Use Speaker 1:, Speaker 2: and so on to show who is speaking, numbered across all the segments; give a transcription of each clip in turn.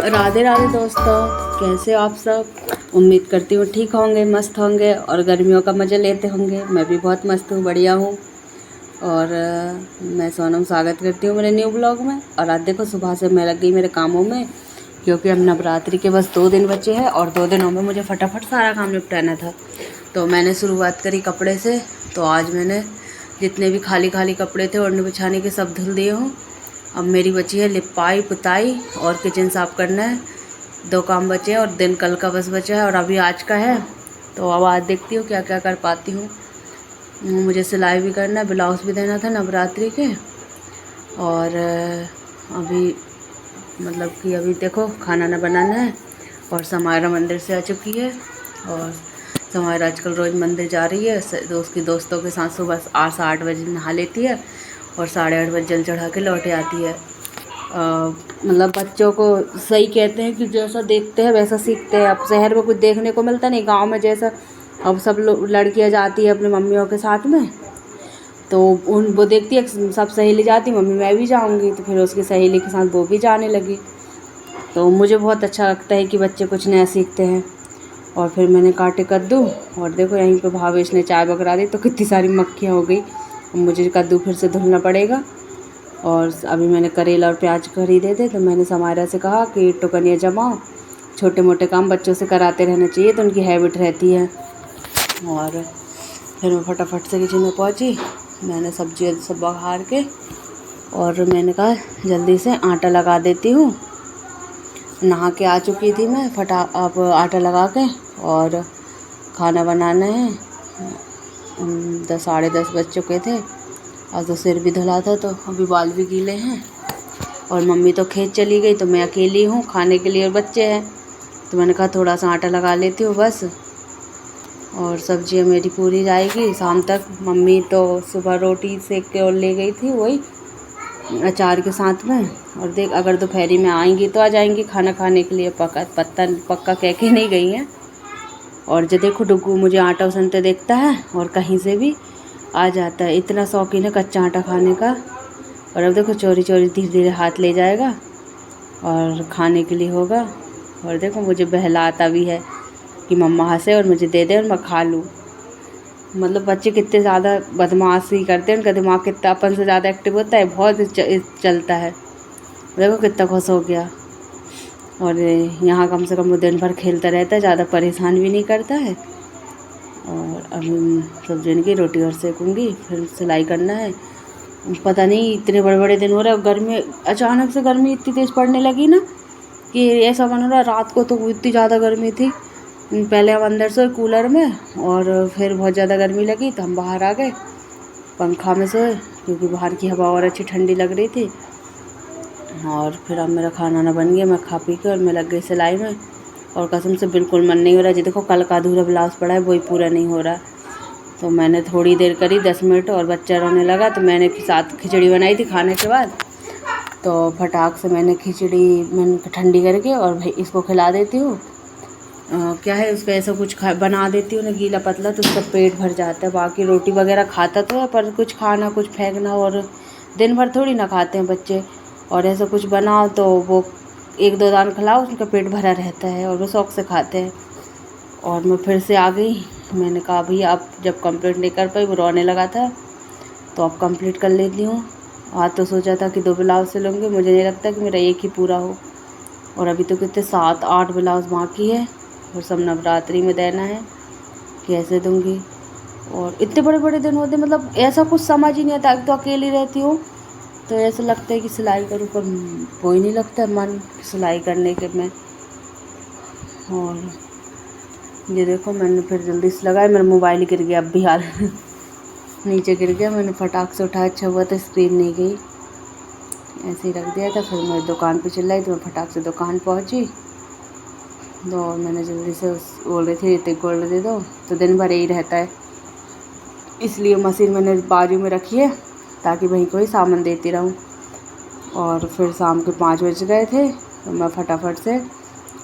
Speaker 1: राधे राधे दोस्तों, कैसे हो आप सब। उम्मीद करती हूँ ठीक होंगे, मस्त होंगे और गर्मियों का मज़ा लेते होंगे। मैं भी बहुत मस्त हूँ, बढ़िया हूँ। और मैं सोनम स्वागत करती हूँ मेरे न्यू ब्लॉग में। और आज देखो सुबह से मैं लग गई मेरे कामों में, क्योंकि अब नवरात्रि के बस 2 दिन बचे हैं और 2 दिनों में मुझे फटाफट सारा काम निपटाना था। तो मैंने शुरुआत करी कपड़े से। तो आज मैंने जितने भी खाली खाली कपड़े थे ओढ़ने बिछाने के सब धुल दिए हूँ। अब मेरी बची है लिपाई पुताई और किचन साफ़ करना है। 2 काम बचे हैं और दिन कल का बस बचा है और अभी आज का है। तो अब आज देखती हूँ क्या क्या कर पाती हूँ। मुझे सिलाई भी करना है, ब्लाउज़ भी देना था नवरात्रि के। और अभी मतलब कि अभी देखो खाना ना बनाना है। और समायरा मंदिर से आ चुकी है और समायरा आजकल रोज़ मंदिर जा रही है। उसकी दोस्तों के साथ सुबह 8-8 बजे नहा लेती है और 8:30 बजे जल चढ़ा के लौटे आती है। मतलब बच्चों को सही कहते हैं कि जैसा देखते हैं वैसा सीखते हैं। अब शहर में कुछ देखने को मिलता नहीं, गांव में जैसा अब सब लोग लड़कियां जाती है अपनी मम्मियों के साथ में, तो वो देखती है सब सहेली जाती, मम्मी मैं भी जाऊंगी, तो फिर उसकी सहेली के साथ वो भी जाने लगी। तो मुझे बहुत अच्छा लगता है कि बच्चे कुछ नया सीखते हैं। और फिर मैंने काटे कद्दू और देखो यहीं पे भावेश ने चाय बकरा दी तो कितनी सारी मक्खियाँ हो गई। मुझे कद्दू फिर से धुलना पड़ेगा। और अभी मैंने करेला और प्याज खरीदे थे, तो मैंने समायरा से कहा कि टुकनिया जमाओ, छोटे मोटे काम बच्चों से कराते रहना चाहिए तो उनकी हैबिट रहती है। और फिर मैं फटाफट से किचन में पहुंची। मैंने सब्जी सब बघार के और मैंने कहा जल्दी से आटा लगा देती हूँ। नहा के आ चुकी थी मैं, अब आटा लगा के और खाना बनाना है। 10 साढ़े 10 बज चुके थे। आज तो सिर भी धुला था तो अभी बाल भी गीले हैं। और मम्मी तो खेत चली गई तो मैं अकेली हूँ खाने के लिए और बच्चे हैं। तो मैंने कहा थोड़ा सा आटा लगा लेती हूँ बस। और सब्जियाँ मेरी पूरी जाएगी शाम तक। मम्मी तो सुबह रोटी सेक के और ले गई थी वही अचार के साथ में। और देख अगर दोपहरी में आएंगी तो आ जाएंगी खाना खाने के लिए, पक्का कह के नहीं गई हैं। और जो देखो डुग्गू मुझे आटा उसनते देखता है और कहीं से भी आ जाता है, इतना शौकीन है कच्चा आटा खाने का। और अब देखो चोरी चोरी धीरे धीरे हाथ ले जाएगा और खाने के लिए होगा। और देखो मुझे बहलाता भी है कि मम्मा हंसे और मुझे दे दे और मैं खा लूँ। मतलब बच्चे कितने ज़्यादा बदमाशी करते हैं, उनका दिमाग कितना अपन से ज़्यादा एक्टिव होता है, बहुत चलता है। देखो कितना खुश हो गया। और यहाँ कम से कम वो दिन भर खेलता रहता है, ज़्यादा परेशान भी नहीं करता है। और अभी सब्जी की रोटी और सेकूँगी, फिर सिलाई करना है। पता नहीं इतने बड़े बड़े दिन हो रहे हैं, गर्मी अचानक से गर्मी इतनी तेज़ पड़ने लगी ना कि ऐसा बन रहा। रात को तो इतनी ज़्यादा गर्मी थी, पहले हम अंदर सोए कूलर में और फिर बहुत ज़्यादा गर्मी लगी तो हम बाहर आ गए पंखा में सोए, क्योंकि बाहर की हवा और अच्छी ठंडी लग रही थी। और फिर अब मेरा खाना ना बन गया, मैं खा पी के और मैं लग गई सिलाई में। और कसम से बिल्कुल मन नहीं हो रहा। जी देखो कल का अधूरा ब्लाउज़ पड़ा है वही पूरा नहीं हो रहा। तो मैंने थोड़ी देर करी 10 मिनट और बच्चा रोने लगा तो मैंने साथ खिचड़ी बनाई थी खाने के बाद। तो फटाक से मैंने ठंडी करके और भाई इसको खिला देती हूँ। क्या है उसका ऐसा कुछ बना देती हूँ ना गीला पतला, तो उसका पेट भर जाता है। बाकी रोटी वगैरह खाता तो है पर कुछ खाना कुछ फेंकना, और दिन भर थोड़ी ना खाते हैं बच्चे। और ऐसा कुछ बनाओ तो वो 1-2 दान खिलाओ, उनका पेट भरा रहता है और वो शौक़ से खाते हैं। और मैं फिर से आ गई। मैंने कहा भैया अब जब कंप्लीट नहीं कर पाई, वो रोने लगा था तो अब कंप्लीट कर लेती हूँ। आज तो सोचा था कि 2 ब्लाउज सिलूँगी, मुझे नहीं लगता कि मेरा एक ही पूरा हो। और अभी तो कितने 7-8 ब्लाउज बाकी है और सब नवरात्रि में देना है, कैसे दूँगी। और इतने बड़े बड़े दिन होते, मतलब ऐसा कुछ समझ ही नहीं आता। तो अकेली रहती हूँ तो ऐसा लगता है कि सिलाई करूँ, पर कोई नहीं लगता मन सिलाई करने के में। और ये देखो मैंने फिर जल्दी से लगाया, मेरा मोबाइल गिर गया अब भी हाल नीचे गिर गया। मैंने फटाक से उठाया, अच्छा हुआ था स्क्रीन नहीं गई, ऐसे ही रख दिया था। फिर मैं दुकान पे चिल्लाई तो मैं फटाक से दुकान पहुंची। तो मैंने जल्दी से बोल रही थी ऋतिक गोल्ड दे दो, तो दिन भर यही रहता है, इसलिए मशीन मैंने बाजू में रखी है ताकि वहीं को ही सामान देती रहूँ। और फिर शाम के 5 बज गए थे तो मैं फटाफट से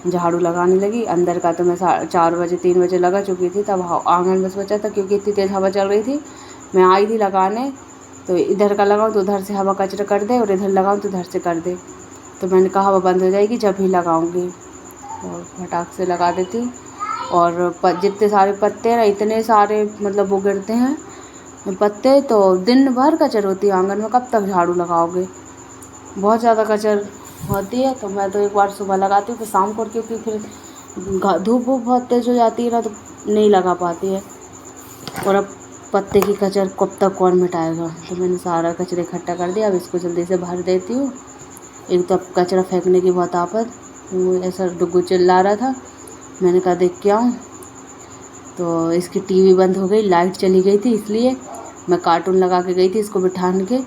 Speaker 1: झाड़ू लगाने लगी। अंदर का तो मैं 4-3 बजे लगा चुकी थी, तब आंगन में बचा था क्योंकि इतनी तेज़ हवा चल रही थी। मैं आई थी लगाने तो इधर का लगाऊँ तो उधर से हवा कचरा कर दे और इधर लगाऊँ तो उधर से कर दे। तो मैंने कहा हवा बंद हो जाएगी जब ही लगाऊंगी, और फटाक से लगा देती हूँ। और जितने सारे पत्ते हैं ना, इतने सारे मतलब वो गिरते हैं पत्ते, तो दिन भर कचर होती है आंगन में, कब तक झाड़ू लगाओगे, बहुत ज़्यादा कचर होती है। तो मैं तो एक बार सुबह लगाती हूँ फिर शाम को, क्योंकि फिर धूप बहुत तेज़ हो जाती है ना, तो नहीं लगा पाती है। और अब पत्ते की कचर कब तक कौन मिटाएगा, तो मैंने सारा कचरा इकट्ठा कर दिया। अब इसको जल्दी से भर देती हूँ। एक तो अब कचरा फेंकने की बहुत आफत, वो ऐसा डुग्गू चिल्ला रहा था, मैंने कहा देख के आऊँ। तो इसकी टीवी बंद हो गई, लाइट चली गई थी, इसलिए मैं कार्टून लगा के गई थी इसको बिठान के।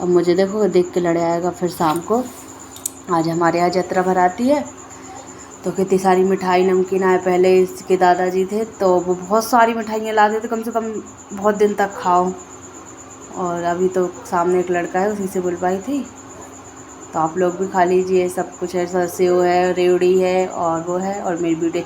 Speaker 1: अब मुझे देखो देख के लड़े आएगा फिर शाम को। आज हमारे यहाँ जत्रा भराती है, तो कितनी सारी मिठाई नमकीन आए। पहले इसके दादाजी थे तो वो बहुत सारी मिठाइयाँ ला देते, कम से कम बहुत दिन तक खाओ। और अभी तो सामने एक लड़का है, उसी से बुलवाई थी। तो आप लोग भी खा लीजिए, सब कुछ है, सेव है, रेवड़ी है और वो है, और मेरी वीडियो